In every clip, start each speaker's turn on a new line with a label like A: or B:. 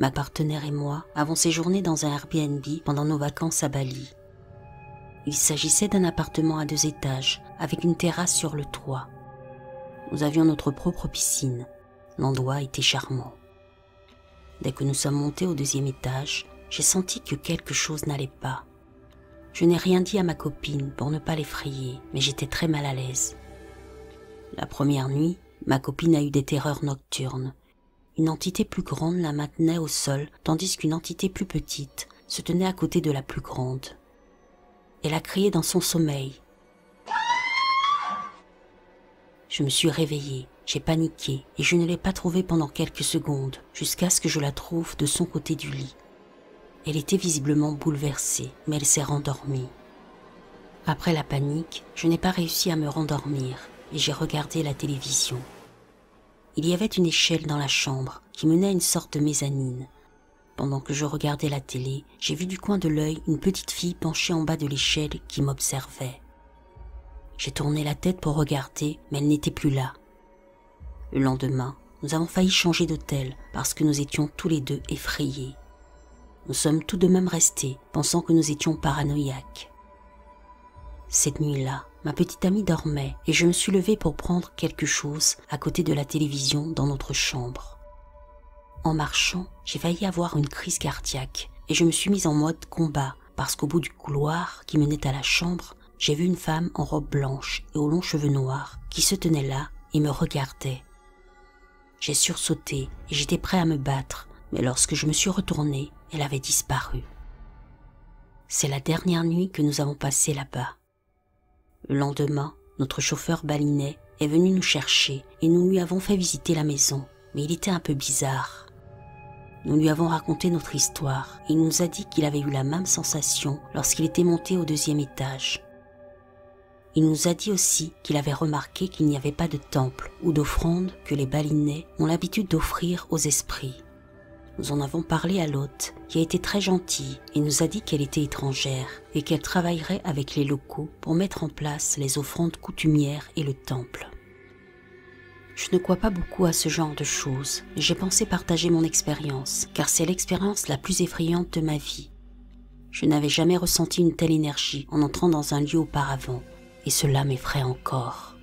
A: Ma partenaire et moi avons séjourné dans un Airbnb pendant nos vacances à Bali. Il s'agissait d'un appartement à 2 étages, avec une terrasse sur le toit. Nous avions notre propre piscine. L'endroit était charmant. Dès que nous sommes montés au 2e étage, j'ai senti que quelque chose n'allait pas. Je n'ai rien dit à ma copine pour ne pas l'effrayer, mais j'étais très mal à l'aise. La première nuit, ma copine a eu des terreurs nocturnes. Une entité plus grande la maintenait au sol, tandis qu'une entité plus petite se tenait à côté de la plus grande. Elle a crié dans son sommeil. Je me suis réveillée, j'ai paniqué et je ne l'ai pas trouvée pendant quelques secondes, jusqu'à ce que je la trouve de son côté du lit. Elle était visiblement bouleversée, mais elle s'est rendormie. Après la panique, je n'ai pas réussi à me rendormir et j'ai regardé la télévision. Il y avait une échelle dans la chambre qui menait à une sorte de mezzanine. Pendant que je regardais la télé, j'ai vu du coin de l'œil une petite fille penchée en bas de l'échelle qui m'observait. J'ai tourné la tête pour regarder, mais elle n'était plus là. Le lendemain, nous avons failli changer d'hôtel parce que nous étions tous les deux effrayés. Nous sommes tout de même restés, pensant que nous étions paranoïaques. Cette nuit-là, ma petite amie dormait et je me suis levée pour prendre quelque chose à côté de la télévision dans notre chambre. En marchant, j'ai failli avoir une crise cardiaque et je me suis mise en mode combat parce qu'au bout du couloir qui menait à la chambre, j'ai vu une femme en robe blanche et aux longs cheveux noirs qui se tenait là et me regardait. J'ai sursauté et j'étais prêt à me battre, mais lorsque je me suis retournée, elle avait disparu. C'est la dernière nuit que nous avons passée là-bas. Le lendemain, notre chauffeur balinais est venu nous chercher et nous lui avons fait visiter la maison, mais il était un peu bizarre. Nous lui avons raconté notre histoire et il nous a dit qu'il avait eu la même sensation lorsqu'il était monté au 2e étage. Il nous a dit aussi qu'il avait remarqué qu'il n'y avait pas de temple ou d'offrande que les balinais ont l'habitude d'offrir aux esprits. Nous en avons parlé à l'hôte, qui a été très gentille et nous a dit qu'elle était étrangère et qu'elle travaillerait avec les locaux pour mettre en place les offrandes coutumières et le temple. Je ne crois pas beaucoup à ce genre de choses, mais j'ai pensé partager mon expérience, car c'est l'expérience la plus effrayante de ma vie. Je n'avais jamais ressenti une telle énergie en entrant dans un lieu auparavant, et cela m'effraie encore.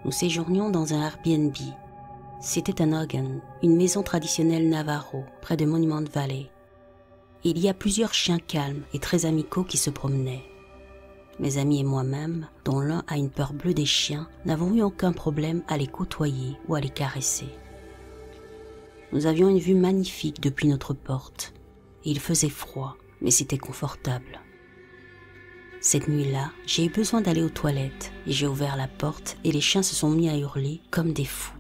A: Nous séjournions dans un Airbnb. C'était à Nogan, une maison traditionnelle Navajo, près de Monument Valley. Il y a plusieurs chiens calmes et très amicaux qui se promenaient. Mes amis et moi-même, dont l'un a une peur bleue des chiens, n'avons eu aucun problème à les côtoyer ou à les caresser. Nous avions une vue magnifique depuis notre porte. Et il faisait froid, mais c'était confortable. Cette nuit-là, j'ai eu besoin d'aller aux toilettes et j'ai ouvert la porte et les chiens se sont mis à hurler comme des fous.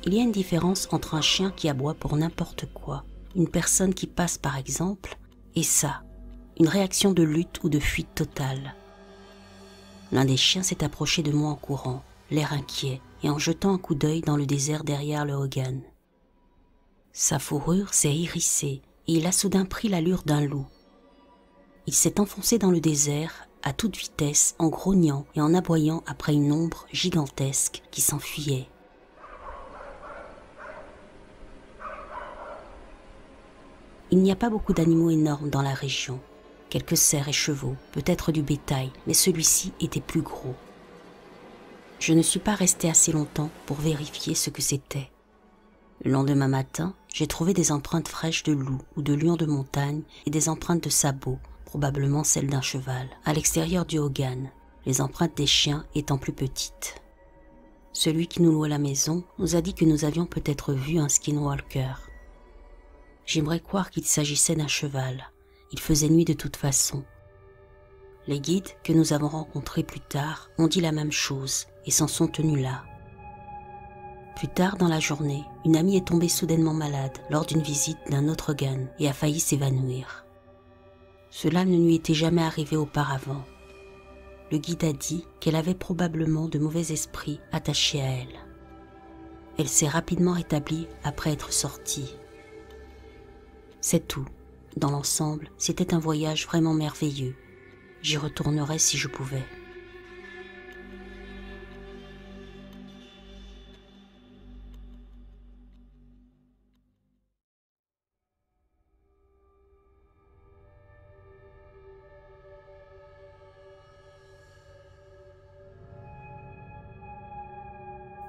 A: Il y a une différence entre un chien qui aboie pour n'importe quoi, une personne qui passe par exemple, et ça, une réaction de lutte ou de fuite totale. L'un des chiens s'est approché de moi en courant, l'air inquiet, et en jetant un coup d'œil dans le désert derrière le Hogan. Sa fourrure s'est hérissée et il a soudain pris l'allure d'un loup. Il s'est enfoncé dans le désert à toute vitesse en grognant et en aboyant après une ombre gigantesque qui s'enfuyait. Il n'y a pas beaucoup d'animaux énormes dans la région. Quelques cerfs et chevaux, peut-être du bétail, mais celui-ci était plus gros. Je ne suis pas restée assez longtemps pour vérifier ce que c'était. Le lendemain matin, j'ai trouvé des empreintes fraîches de loup ou de lion de montagne et des empreintes de sabots, probablement celles d'un cheval, à l'extérieur du Hogan, les empreintes des chiens étant plus petites. Celui qui nous louait la maison nous a dit que nous avions peut-être vu un skinwalker. J'aimerais croire qu'il s'agissait d'un cheval. Il faisait nuit de toute façon. Les guides que nous avons rencontrés plus tard ont dit la même chose et s'en sont tenus là. Plus tard dans la journée, une amie est tombée soudainement malade lors d'une visite d'un autre Hogan et a failli s'évanouir. Cela ne lui était jamais arrivé auparavant. le guide a dit qu'elle avait probablement de mauvais esprits attachés à elle. Elle s'est rapidement rétablie après être sortie. C'est tout. Dans l'ensemble, c'était un voyage vraiment merveilleux. J'y retournerais si je pouvais.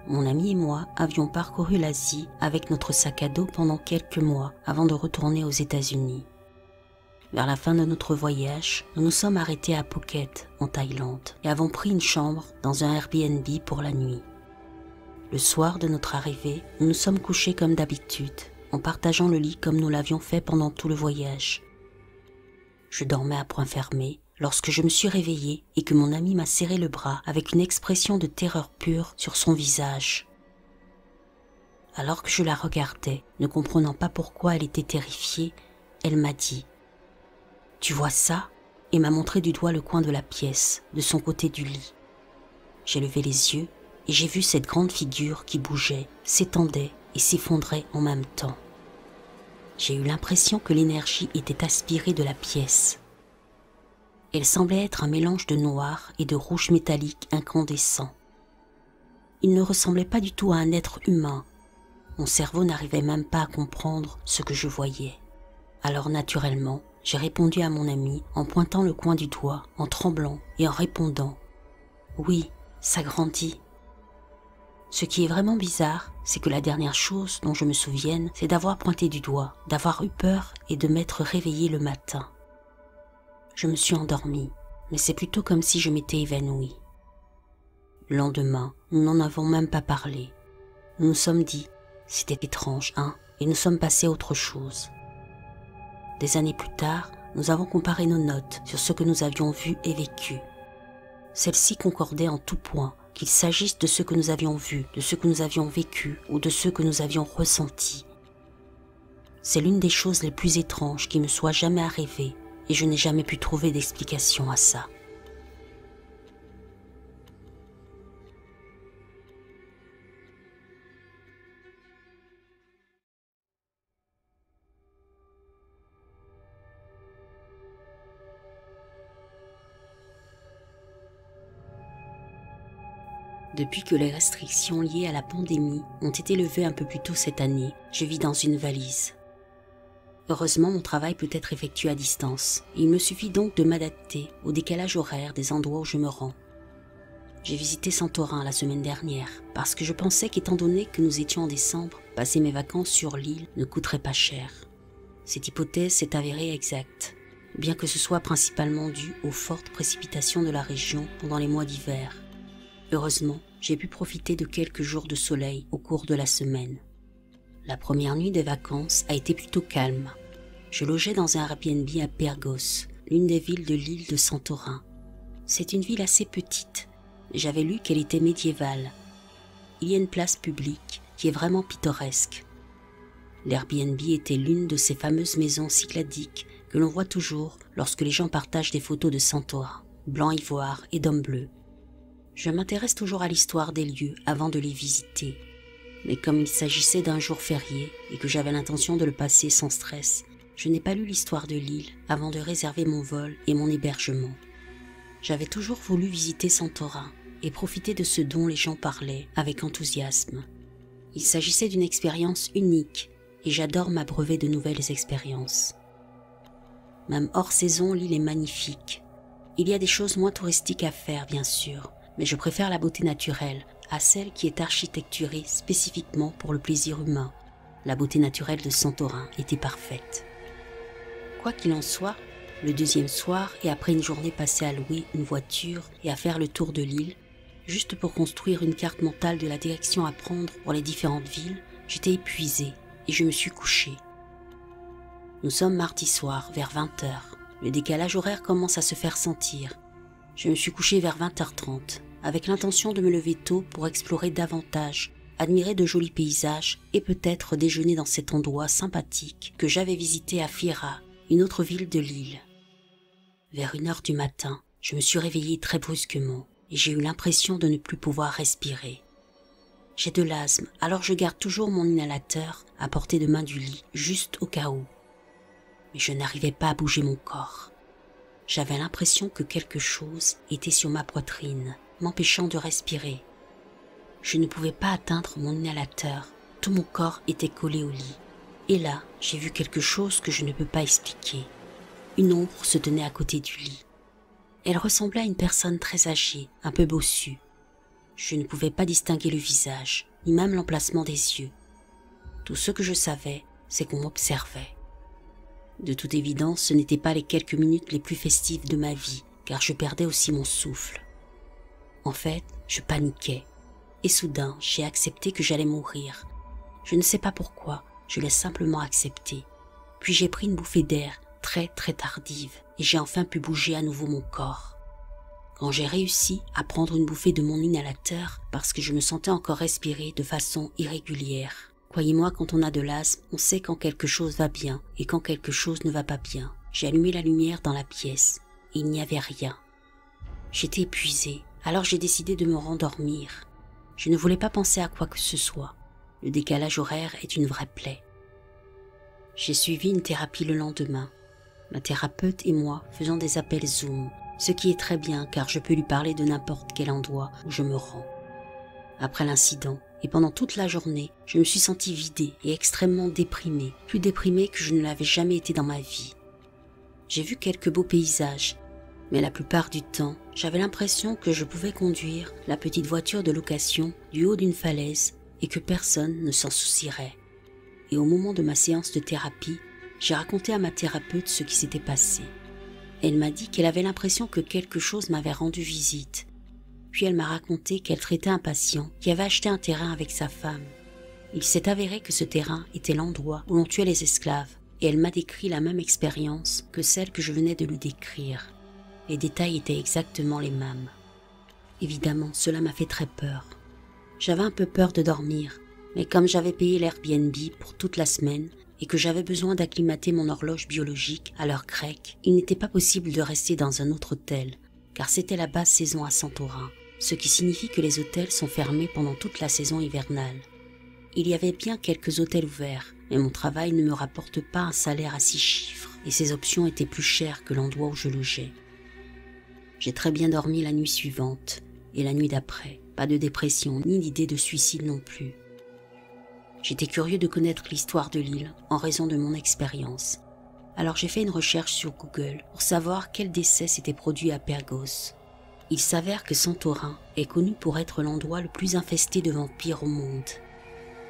A: Mon ami et moi avions parcouru l'Asie avec notre sac à dos pendant quelques mois avant de retourner aux États-Unis. Vers la fin de notre voyage, nous nous sommes arrêtés à Phuket, en Thaïlande, et avons pris une chambre dans un Airbnb pour la nuit. Le soir de notre arrivée, nous nous sommes couchés comme d'habitude, en partageant le lit comme nous l'avions fait pendant tout le voyage. Je dormais à point fermé lorsque je me suis réveillée et que mon ami m'a serré le bras avec une expression de terreur pure sur son visage. Alors que je la regardais, ne comprenant pas pourquoi elle était terrifiée, elle m'a dit « Tu vois ça ?» et m'a montré du doigt le coin de la pièce, de son côté du lit. J'ai levé les yeux et j'ai vu cette grande figure qui bougeait, s'étendait et s'effondrait en même temps. J'ai eu l'impression que l'énergie était aspirée de la pièce. Elle semblait être un mélange de noir et de rouge métallique incandescent. Il ne ressemblait pas du tout à un être humain. Mon cerveau n'arrivait même pas à comprendre ce que je voyais. Alors naturellement, j'ai répondu à mon ami en pointant le coin du doigt, en tremblant et en répondant « Oui, ça grandit ». Ce qui est vraiment bizarre, c'est que la dernière chose dont je me souvienne, c'est d'avoir pointé du doigt, d'avoir eu peur et de m'être réveillée le matin. Je me suis endormie, mais c'est plutôt comme si je m'étais évanouie. Le lendemain, nous n'en avons même pas parlé. Nous nous sommes dit, c'était étrange, hein, et nous sommes passés à autre chose. Des années plus tard, nous avons comparé nos notes sur ce que nous avions vu et vécu. Celles-ci concordaient en tout point, qu'il s'agisse de ce que nous avions vu, de ce que nous avions vécu ou de ce que nous avions ressenti. C'est l'une des choses les plus étranges qui me soit jamais arrivée et je n'ai jamais pu trouver d'explication à ça. Depuis que les restrictions liées à la pandémie ont été levées un peu plus tôt cette année, je vis dans une valise. Heureusement, mon travail peut être effectué à distance. Il me suffit donc de m'adapter au décalage horaire des endroits où je me rends. J'ai visité Santorin la semaine dernière parce que je pensais qu'étant donné que nous étions en décembre, passer mes vacances sur l'île ne coûterait pas cher. Cette hypothèse s'est avérée exacte, bien que ce soit principalement dû aux fortes précipitations de la région pendant les mois d'hiver. Heureusement, j'ai pu profiter de quelques jours de soleil au cours de la semaine. La première nuit des vacances a été plutôt calme. Je logeais dans un Airbnb à Pyrgos, l'une des villes de l'île de Santorin. C'est une ville assez petite. J'avais lu qu'elle était médiévale. Il y a une place publique qui est vraiment pittoresque. L'Airbnb était l'une de ces fameuses maisons cycladiques que l'on voit toujours lorsque les gens partagent des photos de Santorin, blanc ivoire et d'hommes bleus. Je m'intéresse toujours à l'histoire des lieux avant de les visiter. Mais comme il s'agissait d'un jour férié et que j'avais l'intention de le passer sans stress, je n'ai pas lu l'histoire de l'île avant de réserver mon vol et mon hébergement. J'avais toujours voulu visiter Santorin et profiter de ce dont les gens parlaient avec enthousiasme. Il s'agissait d'une expérience unique et j'adore m'abreuver de nouvelles expériences. Même hors saison, l'île est magnifique. Il y a des choses moins touristiques à faire, bien sûr, mais je préfère la beauté naturelle à celle qui est architecturée spécifiquement pour le plaisir humain. La beauté naturelle de Santorin était parfaite. Quoi qu'il en soit, le deuxième soir et après une journée passée à louer une voiture et à faire le tour de l'île, juste pour construire une carte mentale de la direction à prendre pour les différentes villes, j'étais épuisée et je me suis couchée. Nous sommes mardi soir, vers 20h. Le décalage horaire commence à se faire sentir. Je me suis couchée vers 20h30, avec l'intention de me lever tôt pour explorer davantage, admirer de jolis paysages et peut-être déjeuner dans cet endroit sympathique que j'avais visité à Fira, une autre ville de l'île. Vers 1h du matin, Je me suis réveillée très brusquement et j'ai eu l'impression de ne plus pouvoir respirer. J'ai de l'asthme, alors je garde toujours mon inhalateur à portée de main du lit, juste au cas où. Mais je n'arrivais pas à bouger mon corps. J'avais l'impression que quelque chose était sur ma poitrine, m'empêchant de respirer. Je ne pouvais pas atteindre mon inhalateur, tout mon corps était collé au lit. Et là, j'ai vu quelque chose que je ne peux pas expliquer. Une ombre se tenait à côté du lit. Elle ressemblait à une personne très âgée, un peu bossue. Je ne pouvais pas distinguer le visage, ni même l'emplacement des yeux. Tout ce que je savais, c'est qu'on m'observait. De toute évidence, ce n'étaient pas les quelques minutes les plus festives de ma vie, car je perdais aussi mon souffle. En fait, je paniquais. Et soudain, j'ai accepté que j'allais mourir. Je ne sais pas pourquoi, je l'ai simplement accepté. Puis j'ai pris une bouffée d'air, très tardive, et j'ai enfin pu bouger à nouveau mon corps. Quand j'ai réussi à prendre une bouffée de mon inhalateur, parce que je me sentais encore respirer de façon irrégulière. Croyez-moi, quand on a de l'asthme, on sait quand quelque chose va bien et quand quelque chose ne va pas bien. J'ai allumé la lumière dans la pièce et il n'y avait rien. J'étais épuisée, alors j'ai décidé de me rendormir. Je ne voulais pas penser à quoi que ce soit. Le décalage horaire est une vraie plaie. J'ai suivi une thérapie le lendemain. Ma thérapeute et moi faisons des appels Zoom, ce qui est très bien car je peux lui parler de n'importe quel endroit où je me rends. Après l'incident, et pendant toute la journée, je me suis sentie vidée et extrêmement déprimée, plus déprimée que je ne l'avais jamais été dans ma vie. J'ai vu quelques beaux paysages, mais la plupart du temps, j'avais l'impression que je pouvais conduire la petite voiture de location du haut d'une falaise et que personne ne s'en soucierait. Et au moment de ma séance de thérapie, j'ai raconté à ma thérapeute ce qui s'était passé. Elle m'a dit qu'elle avait l'impression que quelque chose m'avait rendu visite. Puis elle m'a raconté qu'elle traitait un patient qui avait acheté un terrain avec sa femme. Il s'est avéré que ce terrain était l'endroit où l'on tuait les esclaves, et elle m'a décrit la même expérience que celle que je venais de lui décrire. Les détails étaient exactement les mêmes. Évidemment, cela m'a fait très peur. J'avais un peu peur de dormir, mais comme j'avais payé l'Airbnb pour toute la semaine et que j'avais besoin d'acclimater mon horloge biologique à l'heure grecque, il n'était pas possible de rester dans un autre hôtel, car c'était la basse saison à Santorin, ce qui signifie que les hôtels sont fermés pendant toute la saison hivernale. Il y avait bien quelques hôtels ouverts, mais mon travail ne me rapporte pas un salaire à 6 chiffres, et ces options étaient plus chères que l'endroit où je logeais. J'ai très bien dormi la nuit suivante, et la nuit d'après, pas de dépression ni d'idée de suicide non plus. J'étais curieux de connaître l'histoire de l'île en raison de mon expérience. Alors j'ai fait une recherche sur Google pour savoir quel décès s'était produit à Pyrgos. Il s'avère que Santorin est connu pour être l'endroit le plus infesté de vampires au monde.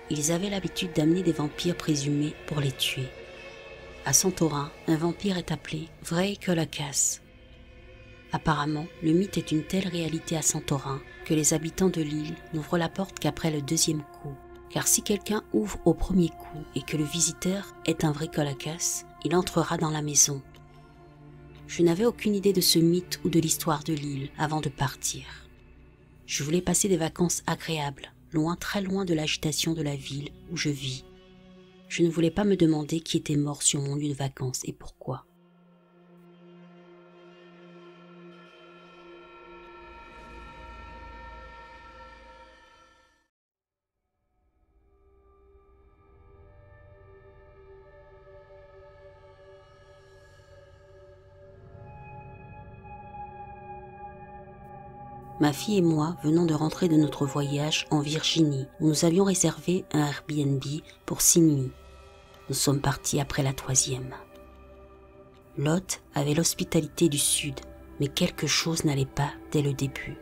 A: Ils avaient l'habitude d'amener des vampires présumés pour les tuer. À Santorin, un vampire est appelé Vraikolakas. Apparemment, le mythe est une telle réalité à Santorin que les habitants de l'île n'ouvrent la porte qu'après le 2e coup. Car si quelqu'un ouvre au premier coup et que le visiteur est un Vraikolakas, il entrera dans la maison. Je n'avais aucune idée de ce mythe ou de l'histoire de l'île avant de partir. Je voulais passer des vacances agréables, loin, très loin de l'agitation de la ville où je vis. Je ne voulais pas me demander qui était mort sur mon lieu de vacances et pourquoi. Ma fille et moi venons de rentrer de notre voyage en Virginie, où nous avions réservé un Airbnb pour 6 nuits. Nous sommes partis après la 3e. L'hôte avait l'hospitalité du Sud, mais quelque chose n'allait pas dès le début.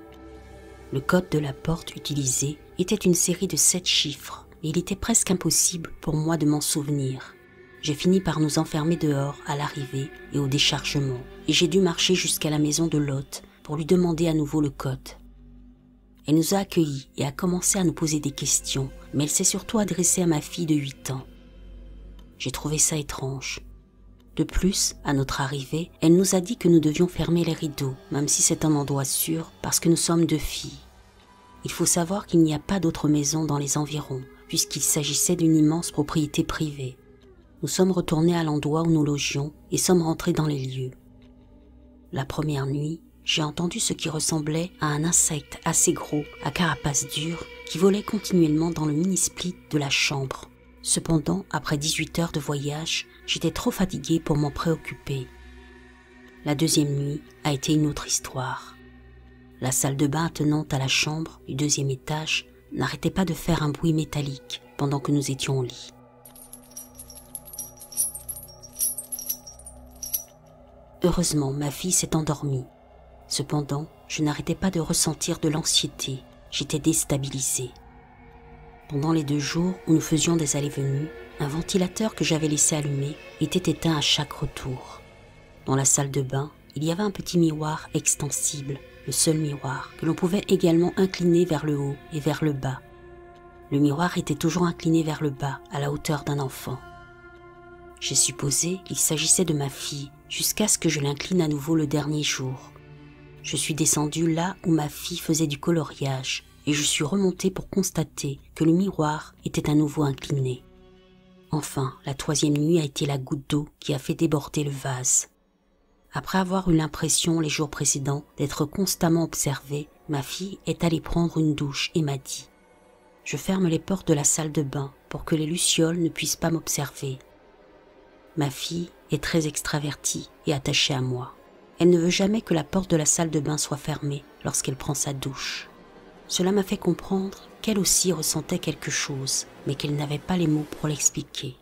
A: Le code de la porte utilisé était une série de 7 chiffres, et il était presque impossible pour moi de m'en souvenir. J'ai fini par nous enfermer dehors à l'arrivée et au déchargement, et j'ai dû marcher jusqu'à la maison de l'hôte pour lui demander à nouveau le code. Elle nous a accueillis et a commencé à nous poser des questions, mais elle s'est surtout adressée à ma fille de 8 ans. J'ai trouvé ça étrange. De plus, à notre arrivée, elle nous a dit que nous devions fermer les rideaux, même si c'est un endroit sûr, parce que nous sommes 2 filles. Il faut savoir qu'il n'y a pas d'autres maisons dans les environs, puisqu'il s'agissait d'une immense propriété privée. Nous sommes retournés à l'endroit où nous logions et sommes rentrés dans les lieux. La première nuit, j'ai entendu ce qui ressemblait à un insecte assez gros, à carapace dure, qui volait continuellement dans le mini-split de la chambre. Cependant, après 18 heures de voyage, j'étais trop fatiguée pour m'en préoccuper. La deuxième nuit a été une autre histoire. La salle de bain attenante à la chambre du deuxième étage n'arrêtait pas de faire un bruit métallique pendant que nous étions au lit. Heureusement, ma fille s'est endormie. Cependant, je n'arrêtais pas de ressentir de l'anxiété. J'étais déstabilisée. Pendant les 2 jours où nous faisions des allées-venues, un ventilateur que j'avais laissé allumé était éteint à chaque retour. Dans la salle de bain, il y avait un petit miroir extensible, le seul miroir, que l'on pouvait également incliner vers le haut et vers le bas. Le miroir était toujours incliné vers le bas, à la hauteur d'un enfant. J'ai supposé qu'il s'agissait de ma fille, jusqu'à ce que je l'incline à nouveau le dernier jour. Je suis descendue là où ma fille faisait du coloriage, et je suis remontée pour constater que le miroir était à nouveau incliné. Enfin, la 3e nuit a été la goutte d'eau qui a fait déborder le vase. Après avoir eu l'impression les jours précédents d'être constamment observée, ma fille est allée prendre une douche et m'a dit « Je ferme les portes de la salle de bain pour que les lucioles ne puissent pas m'observer. » Ma fille est très extravertie et attachée à moi. Elle ne veut jamais que la porte de la salle de bain soit fermée lorsqu'elle prend sa douche. Cela m'a fait comprendre qu'elle aussi ressentait quelque chose, mais qu'elle n'avait pas les mots pour l'expliquer.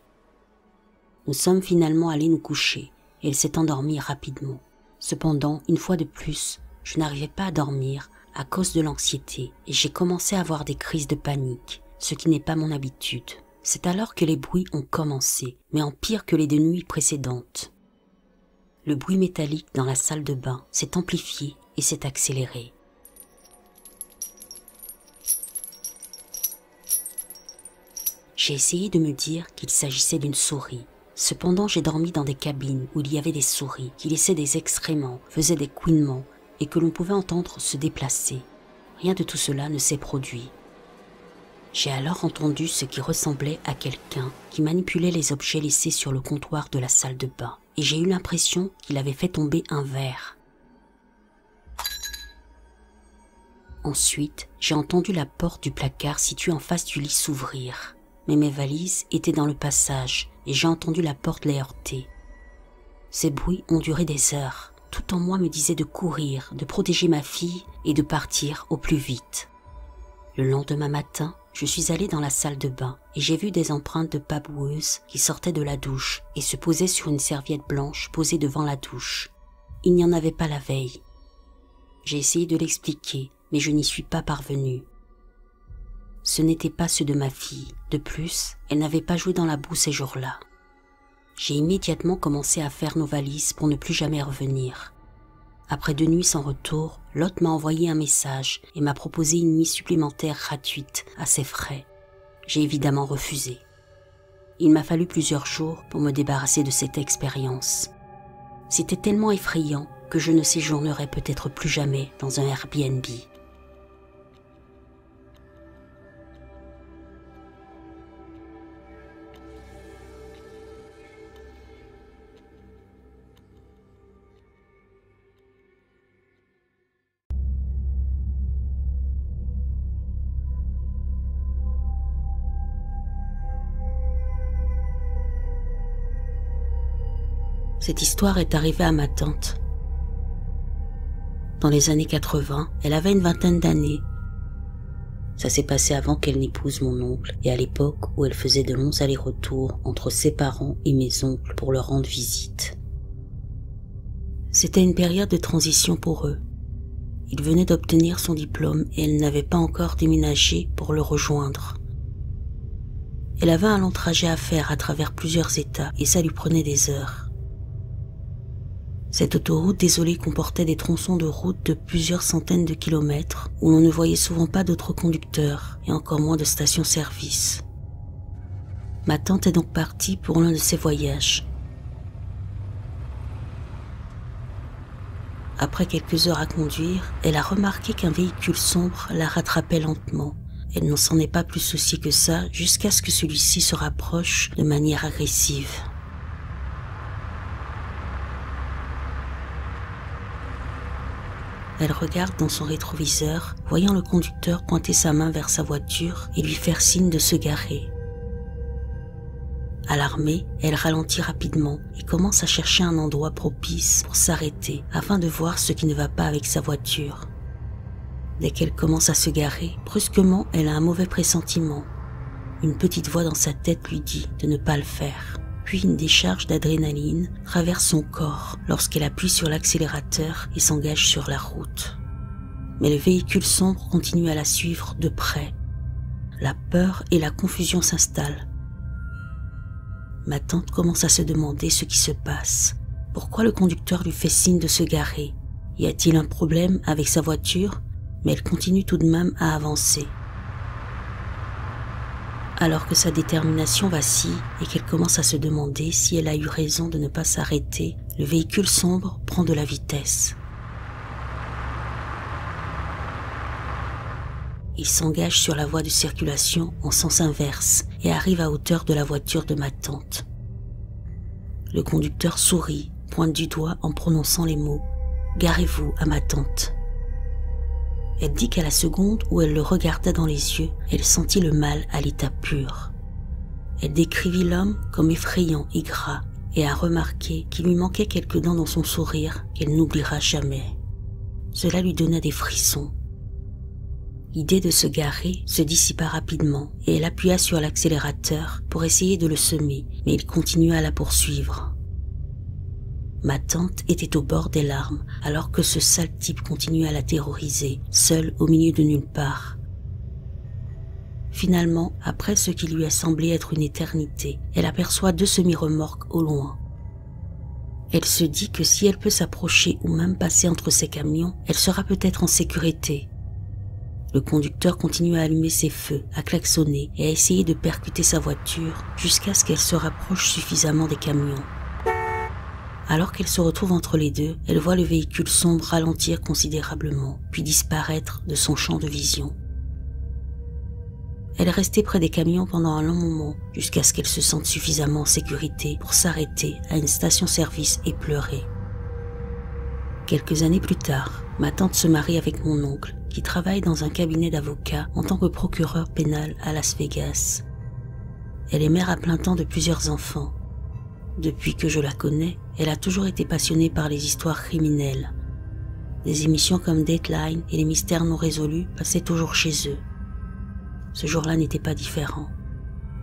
A: Nous sommes finalement allés nous coucher et elle s'est endormie rapidement. Cependant, une fois de plus, je n'arrivais pas à dormir à cause de l'anxiété et j'ai commencé à avoir des crises de panique, ce qui n'est pas mon habitude. C'est alors que les bruits ont commencé, mais en pire que les 2 nuits précédentes. Le bruit métallique dans la salle de bain s'est amplifié et s'est accéléré. J'ai essayé de me dire qu'il s'agissait d'une souris. Cependant, j'ai dormi dans des cabines où il y avait des souris qui laissaient des excréments, faisaient des couinements et que l'on pouvait entendre se déplacer. Rien de tout cela ne s'est produit. J'ai alors entendu ce qui ressemblait à quelqu'un qui manipulait les objets laissés sur le comptoir de la salle de bain et j'ai eu l'impression qu'il avait fait tomber un verre. Ensuite, j'ai entendu la porte du placard situé en face du lit s'ouvrir. Mais mes valises étaient dans le passage et j'ai entendu la porte les heurter. Ces bruits ont duré des heures. Tout en moi me disait de courir, de protéger ma fille et de partir au plus vite. Le lendemain matin, je suis allée dans la salle de bain et j'ai vu des empreintes de pas boueuses qui sortaient de la douche et se posaient sur une serviette blanche posée devant la douche. Il n'y en avait pas la veille. J'ai essayé de l'expliquer, mais je n'y suis pas parvenue. Ce n'était pas ceux de ma fille. De plus, elle n'avait pas joué dans la boue ces jours-là. J'ai immédiatement commencé à faire nos valises pour ne plus jamais revenir. Après 2 nuits sans retour, l'hôte m'a envoyé un message et m'a proposé une nuit supplémentaire gratuite à ses frais. J'ai évidemment refusé. Il m'a fallu plusieurs jours pour me débarrasser de cette expérience. C'était tellement effrayant que je ne séjournerai peut-être plus jamais dans un Airbnb. Cette histoire est arrivée à ma tante. Dans les années 80, elle avait une 20aine d'années. Ça s'est passé avant qu'elle n'épouse mon oncle et à l'époque où elle faisait de longs allers-retours entre ses parents et mes oncles pour leur rendre visite. C'était une période de transition pour eux. Il venait d'obtenir son diplôme et elle n'avait pas encore déménagé pour le rejoindre. Elle avait un long trajet à faire à travers plusieurs États et ça lui prenait des heures. Cette autoroute désolée comportait des tronçons de route de plusieurs centaines de kilomètres où l'on ne voyait souvent pas d'autres conducteurs et encore moins de stations-service. Ma tante est donc partie pour l'un de ses voyages. Après quelques heures à conduire, elle a remarqué qu'un véhicule sombre la rattrapait lentement. Elle n'en s'en est pas plus souciée que ça jusqu'à ce que celui-ci se rapproche de manière agressive. elle regarde dans son rétroviseur, voyant le conducteur pointer sa main vers sa voiture et lui faire signe de se garer. Alarmée, elle ralentit rapidement et commence à chercher un endroit propice pour s'arrêter afin de voir ce qui ne va pas avec sa voiture. Dès qu'elle commence à se garer, brusquement, elle a un mauvais pressentiment. Une petite voix dans sa tête lui dit de ne pas le faire. Puis une décharge d'adrénaline traverse son corps lorsqu'elle appuie sur l'accélérateur et s'engage sur la route. Mais le véhicule sombre continue à la suivre de près. La peur et la confusion s'installent. Ma tante commence à se demander ce qui se passe. Pourquoi le conducteur lui fait signe de se garer? Y a-t-il un problème avec sa voiture? Mais elle continue tout de même à avancer. Alors que sa détermination vacille et qu'elle commence à se demander si elle a eu raison de ne pas s'arrêter, le véhicule sombre prend de la vitesse. Il s'engage sur la voie de circulation en sens inverse et arrive à hauteur de la voiture de ma tante. Le conducteur sourit, pointe du doigt en prononçant les mots « Garez-vous à ma tante ». Elle dit qu'à la seconde où elle le regarda dans les yeux, elle sentit le mal à l'état pur. Elle décrivit l'homme comme effrayant et gras et a remarqué qu'il lui manquait quelques dents dans son sourire qu'elle n'oubliera jamais. Cela lui donna des frissons. L'idée de se garer se dissipa rapidement et elle appuya sur l'accélérateur pour essayer de le semer, mais il continua à la poursuivre. Ma tante était au bord des larmes alors que ce sale type continuait à la terroriser, seule au milieu de nulle part. Finalement, après ce qui lui a semblé être une éternité, elle aperçoit 2 semi-remorques au loin. Elle se dit que si elle peut s'approcher ou même passer entre ces camions, elle sera peut-être en sécurité. Le conducteur continue à allumer ses feux, à klaxonner et à essayer de percuter sa voiture jusqu'à ce qu'elle se rapproche suffisamment des camions. Alors qu'elle se retrouve entre les deux, elle voit le véhicule sombre ralentir considérablement, puis disparaître de son champ de vision. Elle est restée près des camions pendant un long moment, jusqu'à ce qu'elle se sente suffisamment en sécurité pour s'arrêter à une station-service et pleurer. Quelques années plus tard, ma tante se marie avec mon oncle, qui travaille dans un cabinet d'avocats en tant que procureur pénal à Las Vegas. Elle est mère à plein temps de plusieurs enfants. Depuis que je la connais, elle a toujours été passionnée par les histoires criminelles. Des émissions comme Dateline et les mystères non résolus passaient toujours chez eux. Ce jour-là n'était pas différent.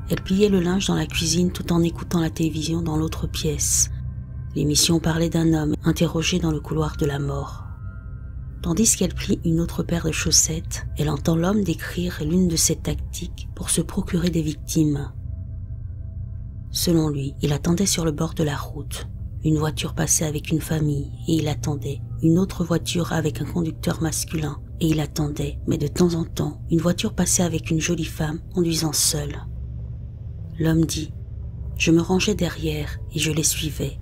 A: Elle pliait le linge dans la cuisine tout en écoutant la télévision dans l'autre pièce. L'émission parlait d'un homme interrogé dans le couloir de la mort. Tandis qu'elle plie une autre paire de chaussettes, elle entend l'homme décrire l'une de ses tactiques pour se procurer des victimes. Selon lui, il attendait sur le bord de la route. Une voiture passait avec une famille et il attendait. Une autre voiture avec un conducteur masculin et il attendait. Mais de temps en temps, une voiture passait avec une jolie femme conduisant seule. L'homme dit « Je me rangeais derrière et je les suivais.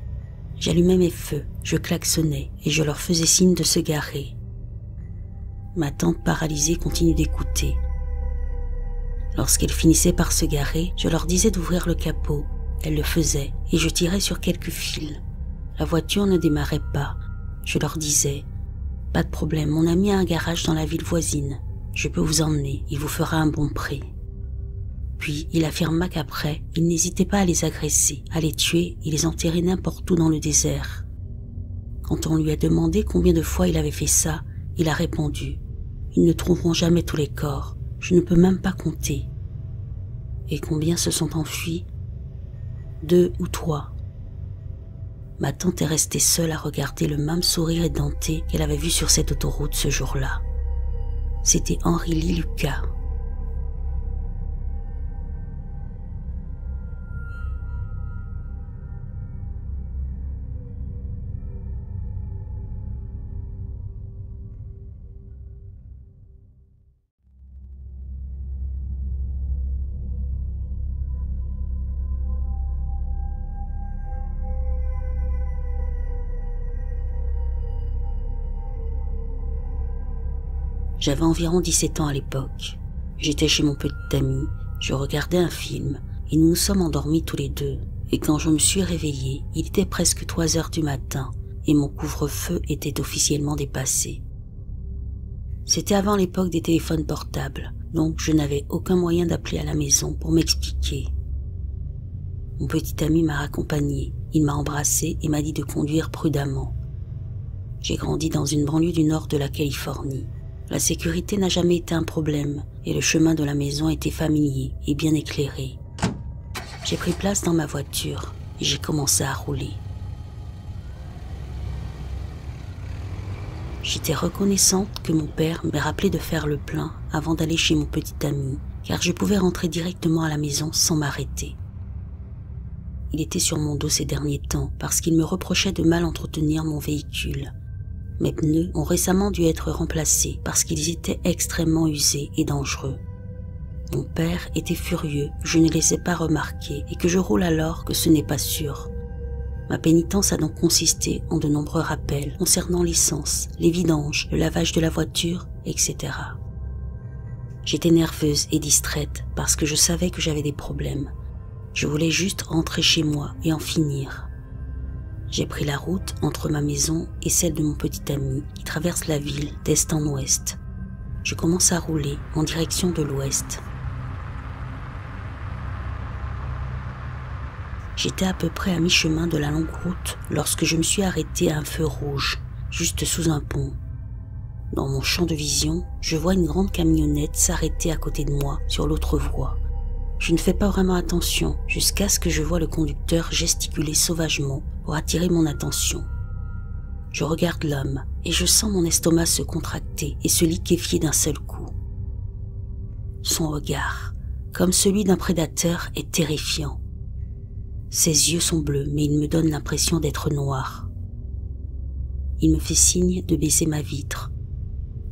A: J'allumais mes feux, je klaxonnais et je leur faisais signe de se garer. » Ma tante paralysée continue d'écouter. Lorsqu'elles finissaient par se garer, je leur disais d'ouvrir le capot. Elles le faisaient et je tirais sur quelques fils. La voiture ne démarrait pas. Je leur disais « Pas de problème, mon ami a un garage dans la ville voisine. Je peux vous emmener, il vous fera un bon prix. » Puis il affirma qu'après, il n'hésitait pas à les agresser, à les tuer et les enterrer n'importe où dans le désert. Quand on lui a demandé combien de fois il avait fait ça, il a répondu « Ils ne trouveront jamais tous les corps, je ne peux même pas compter. » Et combien se sont enfuis? 2 ou 3. Ma tante est restée seule à regarder le même sourire édenté qu'elle avait vu sur cette autoroute ce jour-là. C'était Henry Lee Lucas. J'avais environ 17 ans à l'époque. J'étais chez mon petit ami, je regardais un film et nous nous sommes endormis tous les deux. Et quand je me suis réveillé, il était presque 3 heures du matin et mon couvre-feu était officiellement dépassé. C'était avant l'époque des téléphones portables, donc je n'avais aucun moyen d'appeler à la maison pour m'expliquer. Mon petit ami m'a raccompagné, il m'a embrassé et m'a dit de conduire prudemment. J'ai grandi dans une banlieue du nord de la Californie. La sécurité n'a jamais été un problème et le chemin de la maison était familier et bien éclairé. J'ai pris place dans ma voiture et j'ai commencé à rouler. J'étais reconnaissante que mon père m'ait rappelé de faire le plein avant d'aller chez mon petit ami, car je pouvais rentrer directement à la maison sans m'arrêter. Il était sur mon dos ces derniers temps parce qu'il me reprochait de mal entretenir mon véhicule. Mes pneus ont récemment dû être remplacés parce qu'ils étaient extrêmement usés et dangereux. Mon père était furieux que je ne les ai pas remarqués et que je roule alors que ce n'est pas sûr. Ma pénitence a donc consisté en de nombreux rappels concernant l'essence, les vidanges, le lavage de la voiture, etc. J'étais nerveuse et distraite parce que je savais que j'avais des problèmes. Je voulais juste rentrer chez moi et en finir. J'ai pris la route entre ma maison et celle de mon petit ami qui traverse la ville d'est en ouest. Je commence à rouler en direction de l'ouest. J'étais à peu près à mi-chemin de la longue route lorsque je me suis arrêté à un feu rouge, juste sous un pont. Dans mon champ de vision, je vois une grande camionnette s'arrêter à côté de moi sur l'autre voie. Je ne fais pas vraiment attention jusqu'à ce que je vois le conducteur gesticuler sauvagement pour attirer mon attention. Je regarde l'homme et je sens mon estomac se contracter et se liquéfier d'un seul coup. Son regard, comme celui d'un prédateur, est terrifiant. Ses yeux sont bleus, mais il me donne l'impression d'être noir. Il me fait signe de baisser ma vitre.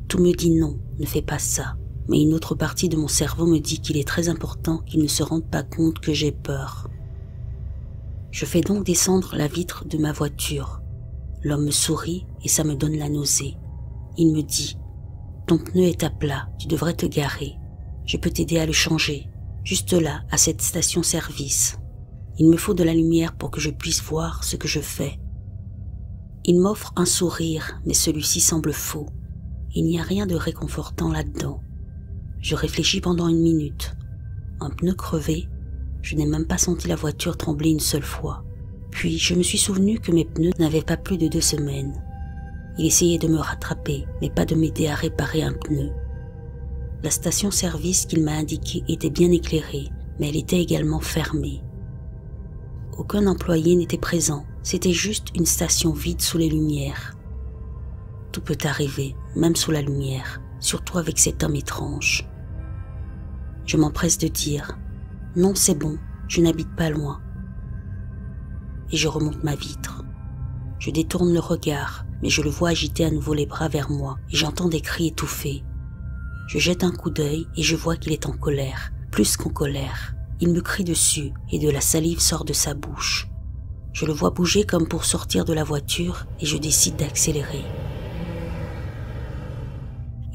A: Tout me dit non, ne fais pas ça. Mais une autre partie de mon cerveau me dit qu'il est très important qu'il ne se rende pas compte que j'ai peur. Je fais donc descendre la vitre de ma voiture. L'homme me sourit et ça me donne la nausée. Il me dit « Ton pneu est à plat, tu devrais te garer. Je peux t'aider à le changer, juste là, à cette station-service. Il me faut de la lumière pour que je puisse voir ce que je fais. » Il m'offre un sourire, mais celui-ci semble faux. Il n'y a rien de réconfortant là-dedans. Je réfléchis pendant 1 minute. Un pneu crevé, je n'ai même pas senti la voiture trembler une seule fois. Puis je me suis souvenu que mes pneus n'avaient pas plus de 2 semaines. Il essayait de me rattraper, mais pas de m'aider à réparer un pneu. La station-service qu'il m'a indiquée était bien éclairée, mais elle était également fermée. Aucun employé n'était présent, c'était juste une station vide sous les lumières. Tout peut arriver, même sous la lumière, surtout avec cet homme étrange. Je m'empresse de dire « Non, c'est bon, je n'habite pas loin. » Et je remonte ma vitre. Je détourne le regard, mais je le vois agiter à nouveau les bras vers moi et j'entends des cris étouffés. Je jette un coup d'œil et je vois qu'il est en colère, plus qu'en colère. Il me crie dessus et de la salive sort de sa bouche. Je le vois bouger comme pour sortir de la voiture et je décide d'accélérer.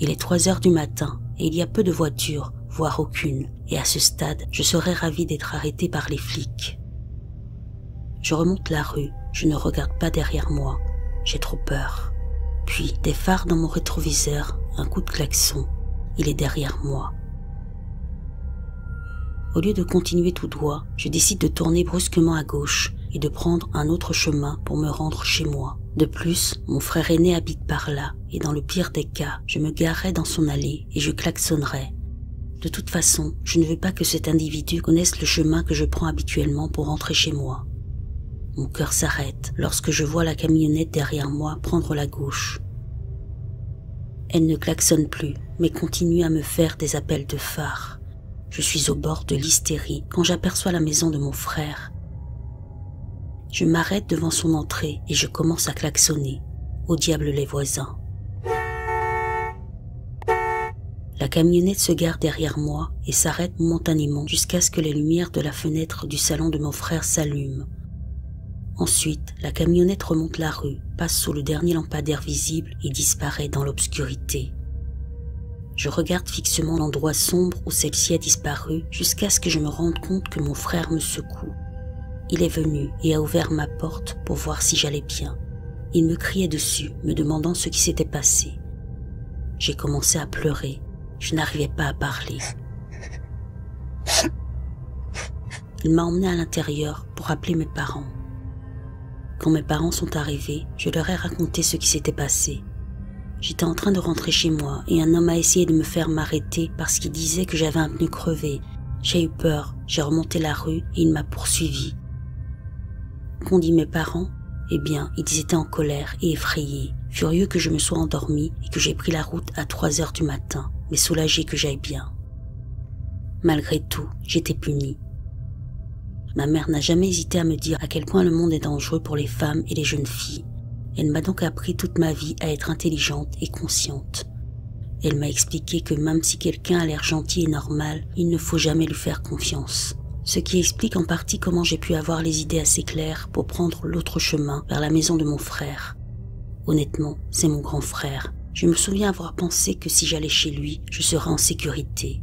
A: Il est 3 heures du matin et il y a peu de voitures, voire aucune, et à ce stade, je serais ravi d'être arrêté par les flics. Je remonte la rue, je ne regarde pas derrière moi, j'ai trop peur. Puis, des phares dans mon rétroviseur, un coup de klaxon, il est derrière moi. Au lieu de continuer tout droit, je décide de tourner brusquement à gauche et de prendre un autre chemin pour me rendre chez moi. De plus, mon frère aîné habite par là et dans le pire des cas, je me garerai dans son allée et je klaxonnerai. De toute façon, je ne veux pas que cet individu connaisse le chemin que je prends habituellement pour rentrer chez moi. Mon cœur s'arrête lorsque je vois la camionnette derrière moi prendre la gauche. Elle ne klaxonne plus, mais continue à me faire des appels de phare. Je suis au bord de l'hystérie quand j'aperçois la maison de mon frère. Je m'arrête devant son entrée et je commence à klaxonner. Au diable les voisins. La camionnette se gare derrière moi et s'arrête momentanément jusqu'à ce que les lumières de la fenêtre du salon de mon frère s'allument. Ensuite, la camionnette remonte la rue, passe sous le dernier lampadaire visible et disparaît dans l'obscurité. Je regarde fixement l'endroit sombre où celle-ci a disparu jusqu'à ce que je me rende compte que mon frère me secoue. Il est venu et a ouvert ma porte pour voir si j'allais bien. Il me criait dessus, me demandant ce qui s'était passé. J'ai commencé à pleurer. Je n'arrivais pas à parler. Il m'a emmené à l'intérieur pour appeler mes parents. Quand mes parents sont arrivés, je leur ai raconté ce qui s'était passé. J'étais en train de rentrer chez moi et un homme a essayé de me faire m'arrêter parce qu'il disait que j'avais un pneu crevé. J'ai eu peur, j'ai remonté la rue et il m'a poursuivi. Qu'ont dit mes parents? Eh bien, ils étaient en colère et effrayés, furieux que je me sois endormie et que j'ai pris la route à 3 heures du matin, mais soulagés que j'aille bien. Malgré tout, j'étais punie. Ma mère n'a jamais hésité à me dire à quel point le monde est dangereux pour les femmes et les jeunes filles. Elle m'a donc appris toute ma vie à être intelligente et consciente. Elle m'a expliqué que même si quelqu'un a l'air gentil et normal, il ne faut jamais lui faire confiance. Ce qui explique en partie comment j'ai pu avoir les idées assez claires pour prendre l'autre chemin vers la maison de mon frère. Honnêtement, c'est mon grand frère. Je me souviens avoir pensé que si j'allais chez lui, je serais en sécurité.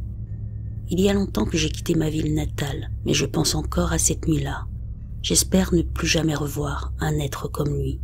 A: Il y a longtemps que j'ai quitté ma ville natale, mais je pense encore à cette nuit-là. J'espère ne plus jamais revoir un être comme lui.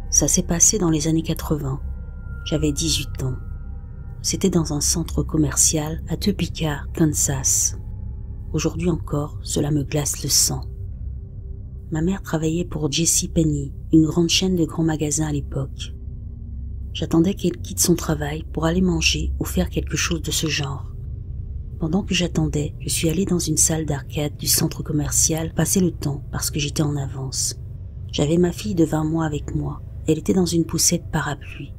A: Ça s'est passé dans les années 80. J'avais 18 ans. C'était dans un centre commercial à Topeka, Kansas. Aujourd'hui encore, cela me glace le sang. Ma mère travaillait pour JCPenney, une grande chaîne de grands magasins à l'époque. J'attendais qu'elle quitte son travail pour aller manger ou faire quelque chose de ce genre. Pendant que j'attendais, je suis allée dans une salle d'arcade du centre commercial passer le temps parce que j'étais en avance. J'avais ma fille de 20 mois avec moi. Elle était dans une poussette parapluie.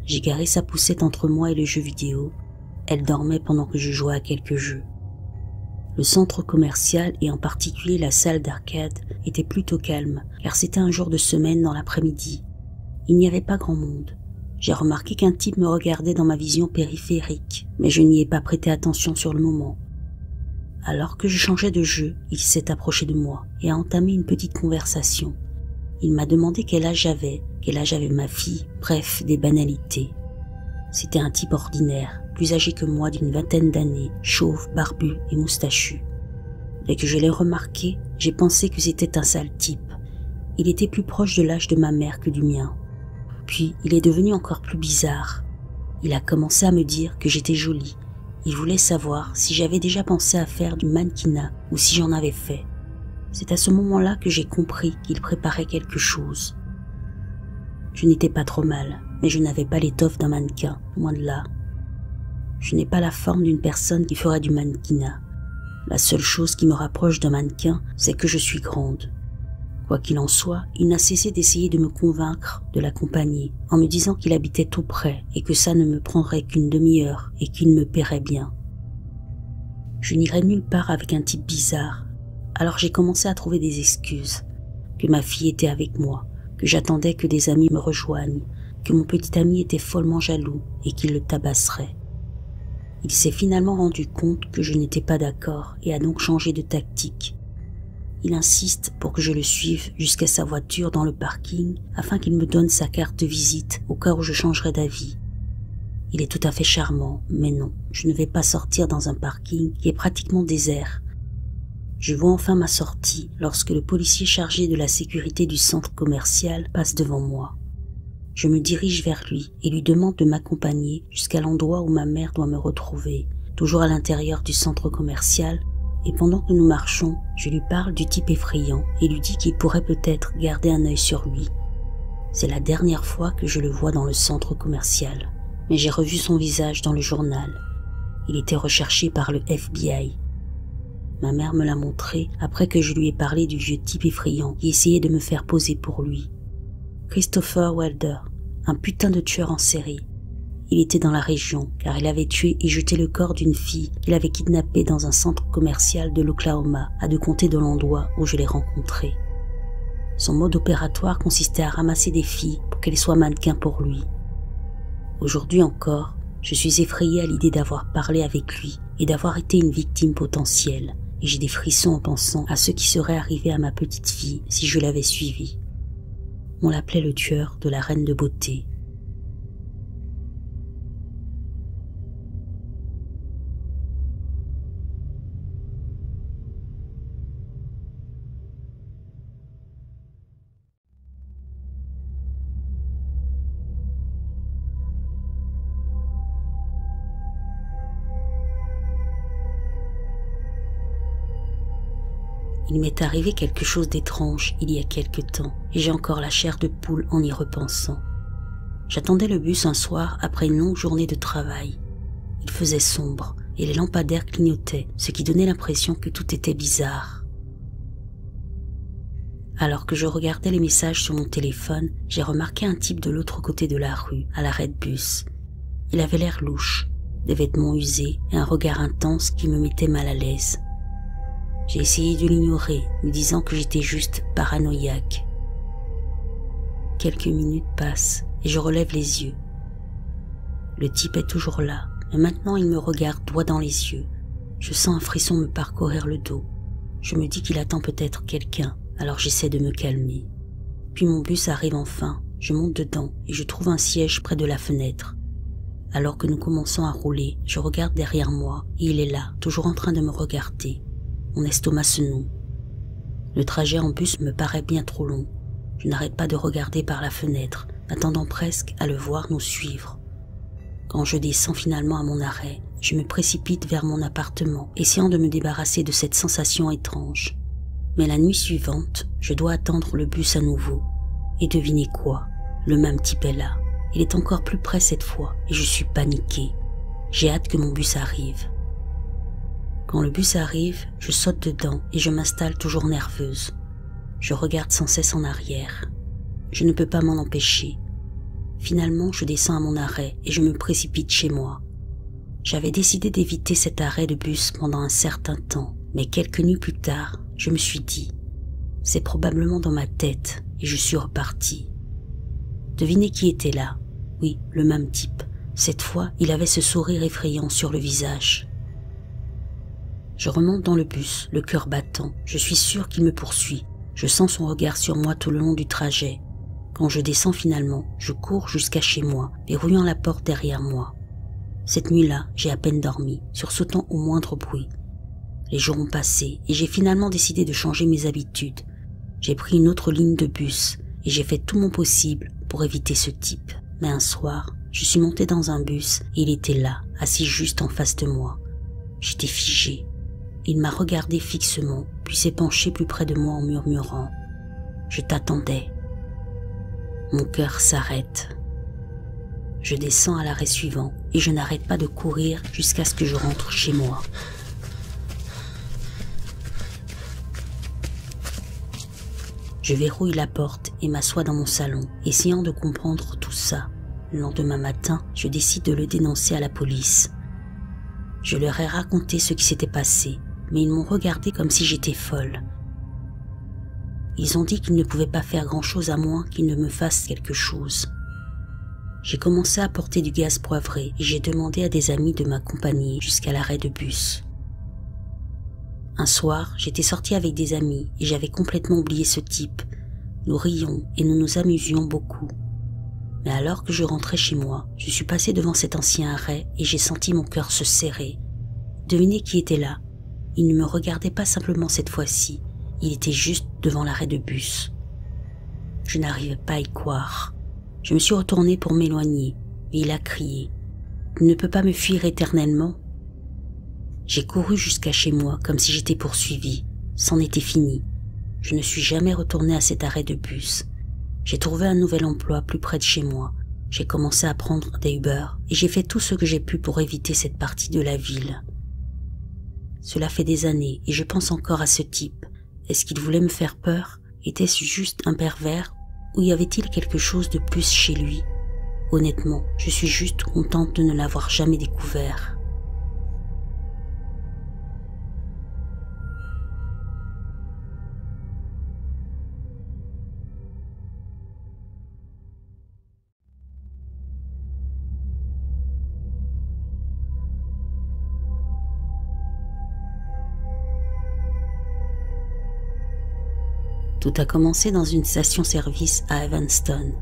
A: J'ai garé sa poussette entre moi et le jeu vidéo. Elle dormait pendant que je jouais à quelques jeux. Le centre commercial et en particulier la salle d'arcade était plutôt calme car c'était un jour de semaine dans l'après-midi. Il n'y avait pas grand monde. J'ai remarqué qu'un type me regardait dans ma vision périphérique, mais je n'y ai pas prêté attention sur le moment. Alors que je changeais de jeu, il s'est approché de moi et a entamé une petite conversation. Il m'a demandé quel âge avait ma fille, bref, des banalités. C'était un type ordinaire, plus âgé que moi d'une 20aine d'années, chauve, barbu et moustachu. Dès que je l'ai remarqué, j'ai pensé que c'était un sale type. Il était plus proche de l'âge de ma mère que du mien. Puis, il est devenu encore plus bizarre. Il a commencé à me dire que j'étais jolie. Il voulait savoir si j'avais déjà pensé à faire du mannequinat ou si j'en avais fait. C'est à ce moment-là que j'ai compris qu'il préparait quelque chose. Je n'étais pas trop mal, mais je n'avais pas l'étoffe d'un mannequin, loin de là. Je n'ai pas la forme d'une personne qui ferait du mannequinat. La seule chose qui me rapproche d'un mannequin, c'est que je suis grande. Quoi qu'il en soit, il n'a cessé d'essayer de me convaincre de l'accompagner, en me disant qu'il habitait tout près et que ça ne me prendrait qu'une demi-heure et qu'il me paierait bien. Je n'irais nulle part avec un type bizarre. Alors j'ai commencé à trouver des excuses, que ma fille était avec moi, que j'attendais que des amis me rejoignent, que mon petit ami était follement jaloux et qu'il le tabasserait. Il s'est finalement rendu compte que je n'étais pas d'accord et a donc changé de tactique. Il insiste pour que je le suive jusqu'à sa voiture dans le parking afin qu'il me donne sa carte de visite au cas où je changerais d'avis. Il est tout à fait charmant, mais non, je ne vais pas sortir dans un parking qui est pratiquement désert. Je vois enfin ma sortie lorsque le policier chargé de la sécurité du centre commercial passe devant moi. Je me dirige vers lui et lui demande de m'accompagner jusqu'à l'endroit où ma mère doit me retrouver, toujours à l'intérieur du centre commercial, et pendant que nous marchons, je lui parle du type effrayant et lui dis qu'il pourrait peut-être garder un œil sur lui. C'est la dernière fois que je le vois dans le centre commercial, mais j'ai revu son visage dans le journal. Il était recherché par le FBI. Ma mère me l'a montré après que je lui ai parlé du vieux type effrayant qui essayait de me faire poser pour lui. Christopher Wilder, un putain de tueur en série. Il était dans la région car il avait tué et jeté le corps d'une fille qu'il avait kidnappée dans un centre commercial de l'Oklahoma à 2 comtés de l'endroit où je l'ai rencontré. Son mode opératoire consistait à ramasser des filles pour qu'elles soient mannequins pour lui. Aujourd'hui encore, je suis effrayée à l'idée d'avoir parlé avec lui et d'avoir été une victime potentielle, et j'ai des frissons en pensant à ce qui serait arrivé à ma petite fille si je l'avais suivi. On l'appelait le tueur de la reine de beauté. Il m'est arrivé quelque chose d'étrange il y a quelque temps, et j'ai encore la chair de poule en y repensant. J'attendais le bus un soir après une longue journée de travail. Il faisait sombre, et les lampadaires clignotaient, ce qui donnait l'impression que tout était bizarre. Alors que je regardais les messages sur mon téléphone, j'ai remarqué un type de l'autre côté de la rue, à l'arrêt de bus. Il avait l'air louche, des vêtements usés et un regard intense qui me mettait mal à l'aise. J'ai essayé de l'ignorer, me disant que j'étais juste paranoïaque. Quelques minutes passent et je relève les yeux. Le type est toujours là, mais maintenant il me regarde droit dans les yeux. Je sens un frisson me parcourir le dos. Je me dis qu'il attend peut-être quelqu'un, alors j'essaie de me calmer. Puis mon bus arrive enfin, je monte dedans et je trouve un siège près de la fenêtre. Alors que nous commençons à rouler, je regarde derrière moi et il est là, toujours en train de me regarder. Mon estomac se noue. Le trajet en bus me paraît bien trop long. Je n'arrête pas de regarder par la fenêtre, m'attendant presque à le voir nous suivre. Quand je descends finalement à mon arrêt, je me précipite vers mon appartement, essayant de me débarrasser de cette sensation étrange. Mais la nuit suivante, je dois attendre le bus à nouveau. Et devinez quoi? Le même type est là. Il est encore plus près cette fois, et je suis paniquée. J'ai hâte que mon bus arrive. Quand le bus arrive, je saute dedans et je m'installe toujours nerveuse. Je regarde sans cesse en arrière. Je ne peux pas m'en empêcher. Finalement, je descends à mon arrêt et je me précipite chez moi. J'avais décidé d'éviter cet arrêt de bus pendant un certain temps, mais quelques nuits plus tard, je me suis dit « C'est probablement dans ma tête » et je suis repartie. Devinez qui était là? Oui, le même type. Cette fois, il avait ce sourire effrayant sur le visage. Je remonte dans le bus, le cœur battant. Je suis sûre qu'il me poursuit. Je sens son regard sur moi tout le long du trajet. Quand je descends finalement, je cours jusqu'à chez moi, verrouillant la porte derrière moi. Cette nuit-là, j'ai à peine dormi, sursautant au moindre bruit. Les jours ont passé et j'ai finalement décidé de changer mes habitudes. J'ai pris une autre ligne de bus et j'ai fait tout mon possible pour éviter ce type. Mais un soir, je suis montée dans un bus et il était là, assis juste en face de moi. J'étais figée. Il m'a regardé fixement, puis s'est penché plus près de moi en murmurant « Je t'attendais ». Mon cœur s'arrête. Je descends à l'arrêt suivant et je n'arrête pas de courir jusqu'à ce que je rentre chez moi. Je verrouille la porte et m'assois dans mon salon, essayant de comprendre tout ça. Le lendemain matin, je décide de le dénoncer à la police. Je leur ai raconté ce qui s'était passé, mais ils m'ont regardé comme si j'étais folle. Ils ont dit qu'ils ne pouvaient pas faire grand-chose à moins qu'ils ne me fassent quelque chose. J'ai commencé à porter du gaz poivré et j'ai demandé à des amis de m'accompagner jusqu'à l'arrêt de bus. Un soir, j'étais sortie avec des amis et j'avais complètement oublié ce type. Nous rions et nous nous amusions beaucoup. Mais alors que je rentrais chez moi, je suis passée devant cet ancien arrêt et j'ai senti mon cœur se serrer. Devinez qui était là? Il ne me regardait pas simplement cette fois-ci, il était juste devant l'arrêt de bus. Je n'arrivais pas à y croire. Je me suis retournée pour m'éloigner, et il a crié « Tu ne peux pas me fuir éternellement ?» J'ai couru jusqu'à chez moi comme si j'étais poursuivie. C'en était fini. Je ne suis jamais retournée à cet arrêt de bus. J'ai trouvé un nouvel emploi plus près de chez moi. J'ai commencé à prendre des Uber et j'ai fait tout ce que j'ai pu pour éviter cette partie de la ville. Cela fait des années et je pense encore à ce type. Est-ce qu'il voulait me faire peur? Était-ce juste un pervers? Ou y avait-il quelque chose de plus chez lui? Honnêtement, je suis juste contente de ne l'avoir jamais découvert. Tout a commencé dans une station-service à Evanston.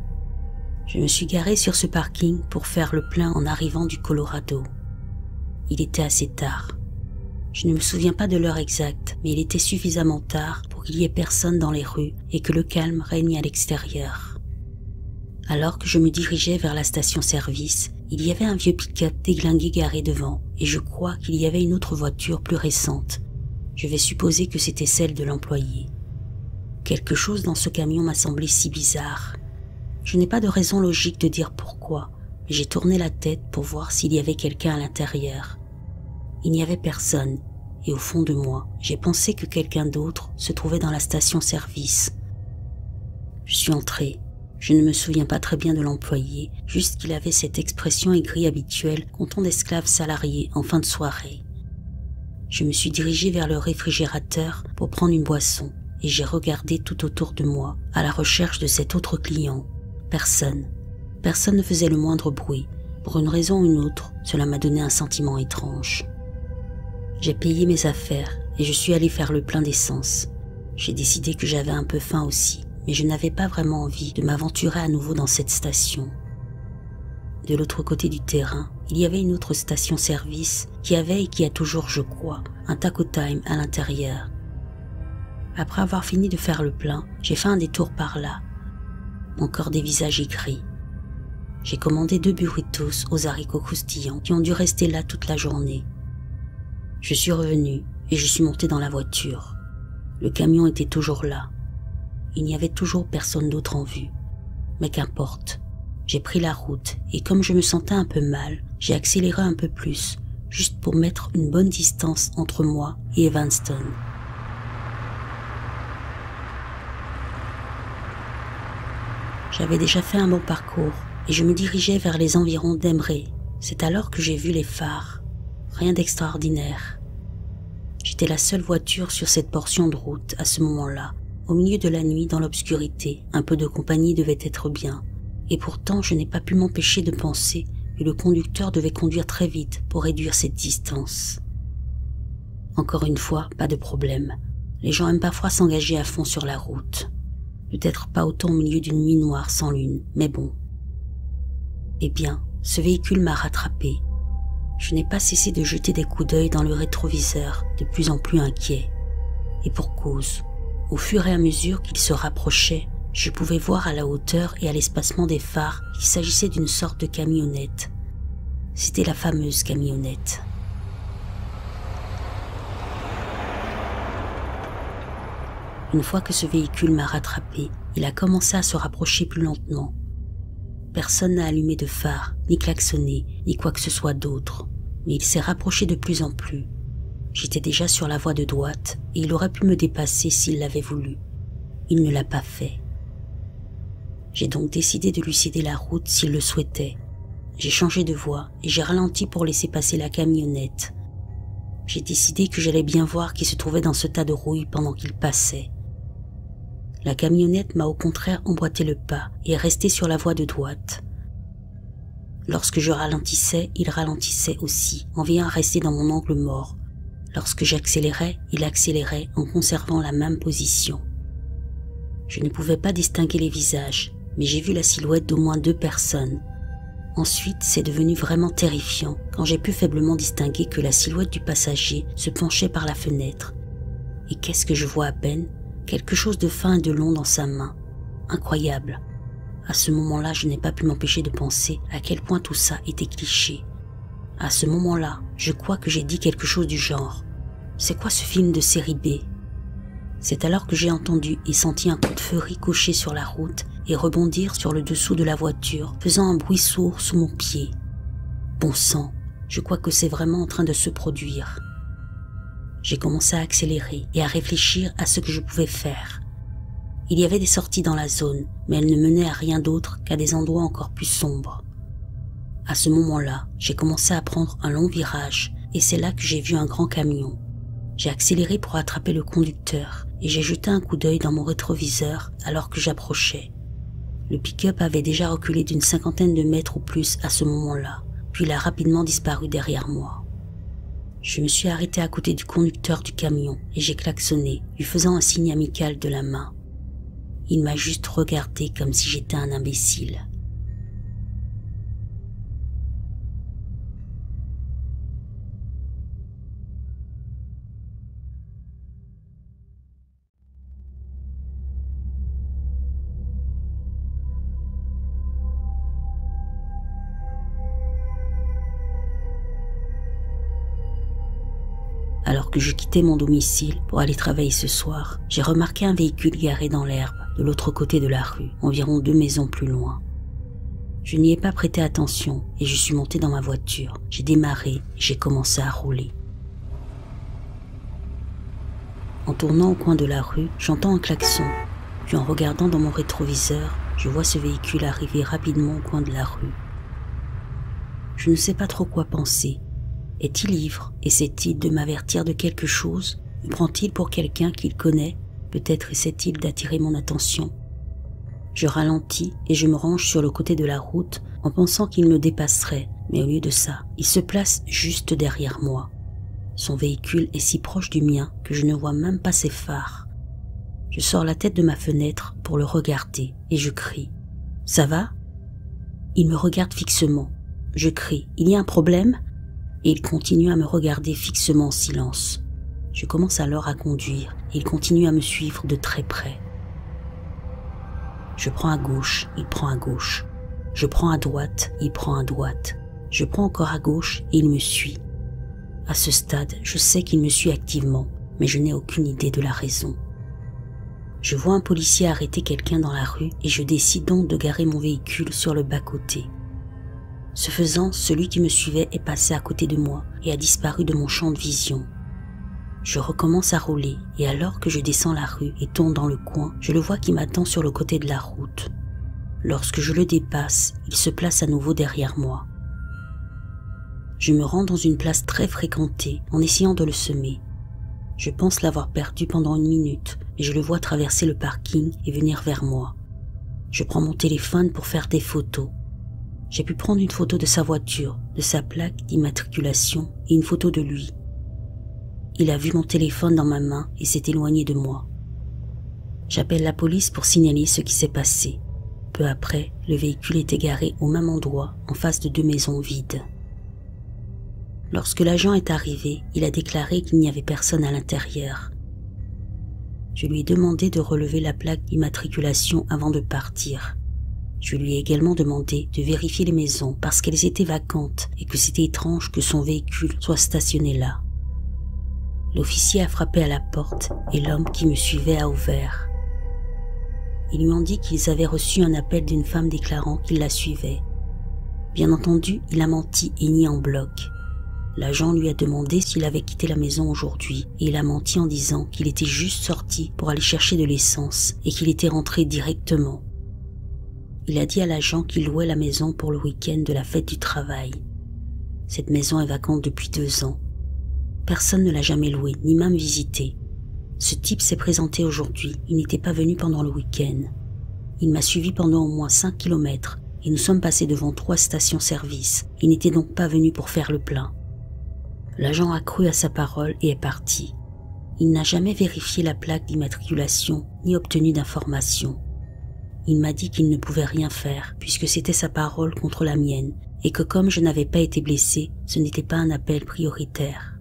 A: Je me suis garé sur ce parking pour faire le plein en arrivant du Colorado. Il était assez tard. Je ne me souviens pas de l'heure exacte, mais il était suffisamment tard pour qu'il y ait personne dans les rues et que le calme règne à l'extérieur. Alors que je me dirigeais vers la station-service, il y avait un vieux pick-up déglingué garé devant et je crois qu'il y avait une autre voiture plus récente. Je vais supposer que c'était celle de l'employé. Quelque chose dans ce camion m'a semblé si bizarre. Je n'ai pas de raison logique de dire pourquoi, mais j'ai tourné la tête pour voir s'il y avait quelqu'un à l'intérieur. Il n'y avait personne, et au fond de moi, j'ai pensé que quelqu'un d'autre se trouvait dans la station-service. Je suis entré. Je ne me souviens pas très bien de l'employé, juste qu'il avait cette expression aigrie habituelle quand on esclave salarié en fin de soirée. Je me suis dirigé vers le réfrigérateur pour prendre une boisson, et j'ai regardé tout autour de moi à la recherche de cet autre client. Personne. Personne ne faisait le moindre bruit. Pour une raison ou une autre, cela m'a donné un sentiment étrange. J'ai payé mes affaires et je suis allé faire le plein d'essence. J'ai décidé que j'avais un peu faim aussi, mais je n'avais pas vraiment envie de m'aventurer à nouveau dans cette station. De l'autre côté du terrain, il y avait une autre station-service qui avait et qui a toujours, je crois, un taco time à l'intérieur. Après avoir fini de faire le plein, j'ai fait un détour par là. Encore des visages aigris. J'ai commandé 2 burritos aux haricots croustillants qui ont dû rester là toute la journée. Je suis revenu et je suis monté dans la voiture. Le camion était toujours là. Il n'y avait toujours personne d'autre en vue. Mais qu'importe. J'ai pris la route et comme je me sentais un peu mal, j'ai accéléré un peu plus, juste pour mettre une bonne distance entre moi et Evanston. J'avais déjà fait un bon parcours et je me dirigeais vers les environs d'Emery. C'est alors que j'ai vu les phares. Rien d'extraordinaire. J'étais la seule voiture sur cette portion de route à ce moment-là. Au milieu de la nuit, dans l'obscurité, un peu de compagnie devait être bien. Et pourtant, je n'ai pas pu m'empêcher de penser que le conducteur devait conduire très vite pour réduire cette distance. Encore une fois, pas de problème. Les gens aiment parfois s'engager à fond sur la route. Peut-être pas autant au milieu d'une nuit noire sans lune, mais bon. Eh bien, ce véhicule m'a rattrapé. Je n'ai pas cessé de jeter des coups d'œil dans le rétroviseur, de plus en plus inquiet. Et pour cause, au fur et à mesure qu'il se rapprochait, je pouvais voir à la hauteur et à l'espacement des phares qu'il s'agissait d'une sorte de camionnette. C'était la fameuse camionnette. Une fois que ce véhicule m'a rattrapé, il a commencé à se rapprocher plus lentement. Personne n'a allumé de phare, ni klaxonné, ni quoi que ce soit d'autre, mais il s'est rapproché de plus en plus. J'étais déjà sur la voie de droite et il aurait pu me dépasser s'il l'avait voulu. Il ne l'a pas fait. J'ai donc décidé de lui céder la route s'il le souhaitait. J'ai changé de voie et j'ai ralenti pour laisser passer la camionnette. J'ai décidé que j'allais bien voir qui se trouvait dans ce tas de rouille pendant qu'il passait. La camionnette m'a au contraire emboîté le pas et est restée sur la voie de droite. Lorsque je ralentissais, il ralentissait aussi, en veillant à rester dans mon angle mort. Lorsque j'accélérais, il accélérait en conservant la même position. Je ne pouvais pas distinguer les visages, mais j'ai vu la silhouette d'au moins 2 personnes. Ensuite, c'est devenu vraiment terrifiant quand j'ai pu faiblement distinguer que la silhouette du passager se penchait par la fenêtre. Et qu'est-ce que je vois à peine ? Quelque chose de fin et de long dans sa main. Incroyable. À ce moment-là, je n'ai pas pu m'empêcher de penser à quel point tout ça était cliché. À ce moment-là, je crois que j'ai dit quelque chose du genre « C'est quoi ce film de série B ?» C'est alors que j'ai entendu et senti un coup de feu ricocher sur la route et rebondir sur le dessous de la voiture, faisant un bruit sourd sous mon pied. Bon sang, je crois que c'est vraiment en train de se produire. J'ai commencé à accélérer et à réfléchir à ce que je pouvais faire. Il y avait des sorties dans la zone, mais elles ne menaient à rien d'autre qu'à des endroits encore plus sombres. À ce moment-là, j'ai commencé à prendre un long virage et c'est là que j'ai vu un grand camion. J'ai accéléré pour attraper le conducteur et j'ai jeté un coup d'œil dans mon rétroviseur alors que j'approchais. Le pick-up avait déjà reculé d'une 50aine de mètres ou plus à ce moment-là, puis il a rapidement disparu derrière moi. Je me suis arrêté à côté du conducteur du camion et j'ai klaxonné, lui faisant un signe amical de la main. Il m'a juste regardé comme si j'étais un imbécile. Alors que je quittais mon domicile pour aller travailler ce soir, j'ai remarqué un véhicule garé dans l'herbe de l'autre côté de la rue, environ 2 maisons plus loin. Je n'y ai pas prêté attention et je suis monté dans ma voiture. J'ai démarré et j'ai commencé à rouler. En tournant au coin de la rue, j'entends un klaxon. Puis en regardant dans mon rétroviseur, je vois ce véhicule arriver rapidement au coin de la rue. Je ne sais pas trop quoi penser. Est-il ivre? Essaie-t-il de m'avertir de quelque chose? Me prend-il pour quelqu'un qu'il connaît? Peut-être essaie-t-il d'attirer mon attention. Je ralentis et je me range sur le côté de la route en pensant qu'il me dépasserait, mais au lieu de ça, il se place juste derrière moi. Son véhicule est si proche du mien que je ne vois même pas ses phares. Je sors la tête de ma fenêtre pour le regarder et je crie. « Ça va ?» Il me regarde fixement. Je crie « Il y a un problème ?» Et il continue à me regarder fixement en silence. Je commence alors à conduire et il continue à me suivre de très près. Je prends à gauche, il prend à gauche. Je prends à droite, il prend à droite. Je prends encore à gauche et il me suit. À ce stade, je sais qu'il me suit activement, mais je n'ai aucune idée de la raison. Je vois un policier arrêter quelqu'un dans la rue et je décide donc de garer mon véhicule sur le bas-côté. Ce faisant, celui qui me suivait est passé à côté de moi et a disparu de mon champ de vision. Je recommence à rouler et alors que je descends la rue et tourne dans le coin, je le vois qui m'attend sur le côté de la route. Lorsque je le dépasse, il se place à nouveau derrière moi. Je me rends dans une place très fréquentée en essayant de le semer. Je pense l'avoir perdu pendant 1 minute et je le vois traverser le parking et venir vers moi. Je prends mon téléphone pour faire des photos. J'ai pu prendre une photo de sa voiture, de sa plaque d'immatriculation et une photo de lui. Il a vu mon téléphone dans ma main et s'est éloigné de moi. J'appelle la police pour signaler ce qui s'est passé. Peu après, le véhicule était garé au même endroit, en face de 2 maisons vides. Lorsque l'agent est arrivé, il a déclaré qu'il n'y avait personne à l'intérieur. Je lui ai demandé de relever la plaque d'immatriculation avant de partir. Je lui ai également demandé de vérifier les maisons parce qu'elles étaient vacantes et que c'était étrange que son véhicule soit stationné là. L'officier a frappé à la porte et l'homme qui me suivait a ouvert. Ils lui ont dit qu'ils avaient reçu un appel d'une femme déclarant qu'il la suivait. Bien entendu, il a menti et nié en bloc. L'agent lui a demandé s'il avait quitté la maison aujourd'hui et il a menti en disant qu'il était juste sorti pour aller chercher de l'essence et qu'il était rentré directement. Il a dit à l'agent qu'il louait la maison pour le week-end de la fête du travail. Cette maison est vacante depuis 2 ans. Personne ne l'a jamais louée, ni même visitée. Ce type s'est présenté aujourd'hui, il n'était pas venu pendant le week-end. Il m'a suivi pendant au moins 5 kilomètres et nous sommes passés devant 3 stations-service. Il n'était donc pas venu pour faire le plein. L'agent a cru à sa parole et est parti. Il n'a jamais vérifié la plaque d'immatriculation ni obtenu d'informations. Il m'a dit qu'il ne pouvait rien faire puisque c'était sa parole contre la mienne et que comme je n'avais pas été blessé, ce n'était pas un appel prioritaire.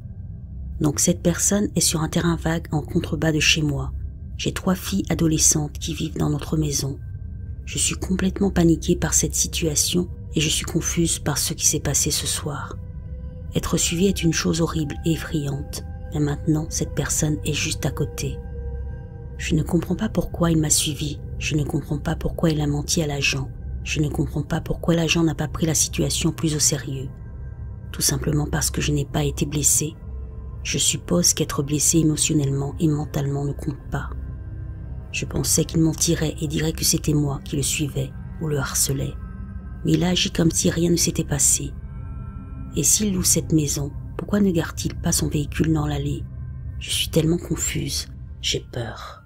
A: Donc cette personne est sur un terrain vague en contrebas de chez moi. J'ai 3 filles adolescentes qui vivent dans notre maison. Je suis complètement paniquée par cette situation et je suis confuse par ce qui s'est passé ce soir. Être suivi est une chose horrible et effrayante, mais maintenant cette personne est juste à côté. Je ne comprends pas pourquoi il m'a suivi, je ne comprends pas pourquoi il a menti à l'agent, je ne comprends pas pourquoi l'agent n'a pas pris la situation plus au sérieux. Tout simplement parce que je n'ai pas été blessée. Je suppose qu'être blessé émotionnellement et mentalement ne compte pas. Je pensais qu'il mentirait et dirait que c'était moi qui le suivais ou le harcelais. Mais il a agi comme si rien ne s'était passé. Et s'il loue cette maison, pourquoi ne garde-t-il pas son véhicule dans l'allée? Je suis tellement confuse, j'ai peur.